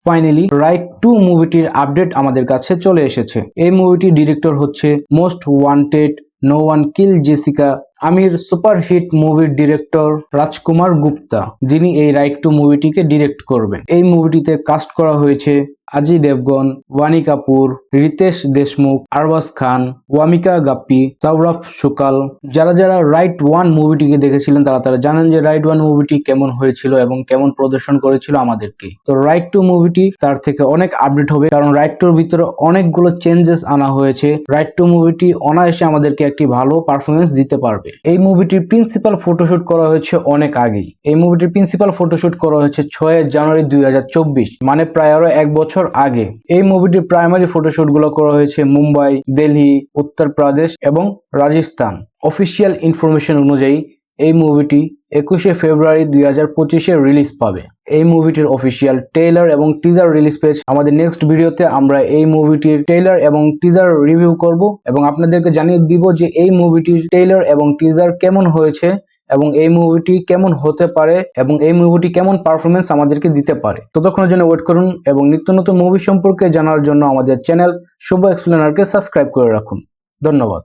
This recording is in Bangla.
ফাইনালি রাইড 2 মুভিটির আপডেট আমাদের কাছে চলে এসেছে। এই মুভিটির ডিরেক্টর হচ্ছে মোস্ট ওয়ান্টেড, নো ওয়ান কিল জেসিকা আমির সুপারহিট মুভির ডিরেক্টর রাজকুমার গুপ্তা, যিনি এই রাইড 2 মুভিটিকে ডিরেক্ট করবেন। এই মুভিটিতে কাস্ট করা হয়েছে অজয় দেবগন, ওয়ানি কাপুর, রিতেশ দেশমুখ, আরবাজ খান, ওয়ামিকা গাপ্পি, সৌরভ সুকাল। যারা যারা রাইড 1 মুভিটিকে দেখেছিলেন তারা জানেন যে রাইড 1 মুভিটি কেমন হয়েছিল এবং কেমন প্রদর্শন করেছিল আমাদেরকে। তো রাইড 2 মুভিটি তার থেকে অনেক আপডেট হবে, কারণ রাইড 2 এর ভিতরে অনেকগুলো চেঞ্জেস আনা হয়েছে। রাইড 2 মুভিটি অনায়াসে আমাদেরকে একটি ভালো পারফরমেন্স দিতে পারবে। এই মুভিটির প্রিন্সিপাল ফটোশুট করা হয়েছে অনেক আগেই। এই মুভিটির প্রিন্সিপাল ফটোশুট করা হয়েছে 6 জানুয়ারি 2024, মানে প্রায় আরো 1 বছর আগে। এই মুভিটির প্রাইমারি ফটোশুট গুলো করা হয়েছে মুম্বাই, দিল্লি, উত্তরপ্রদেশ এবং রাজস্থান। অফিসিয়াল ইনফরমেশন অনুযায়ী এই মুভিটি 21 ফেব্রুয়ারি 2025 রিলিজ পাবে। এই মুভিটির অফিসিয়াল ট্রেইলার এবং টিজার রিলিজ পেয়েছে। আমাদের নেক্সট ভিডিওতে আমরা এই মুভিটির ট্রেইলার এবং টিজার রিভিউ করব এবং আপনাদেরকে জানিয়ে দিব যে এই মুভিটির ট্রেইলার এবং টিজার কেমন হয়েছে এবং এই মুভিটি কেমন হতে পারে এবং এই মুভিটি কেমন পারফরমেন্স আমাদেরকে দিতে পারে। ততক্ষণের জন্য ওয়েট করুন এবং নিত্য নতুন মুভি সম্পর্কে জানার জন্য আমাদের চ্যানেল শুভ এক্সপ্লেনারকে সাবস্ক্রাইব করে রাখুন। ধন্যবাদ।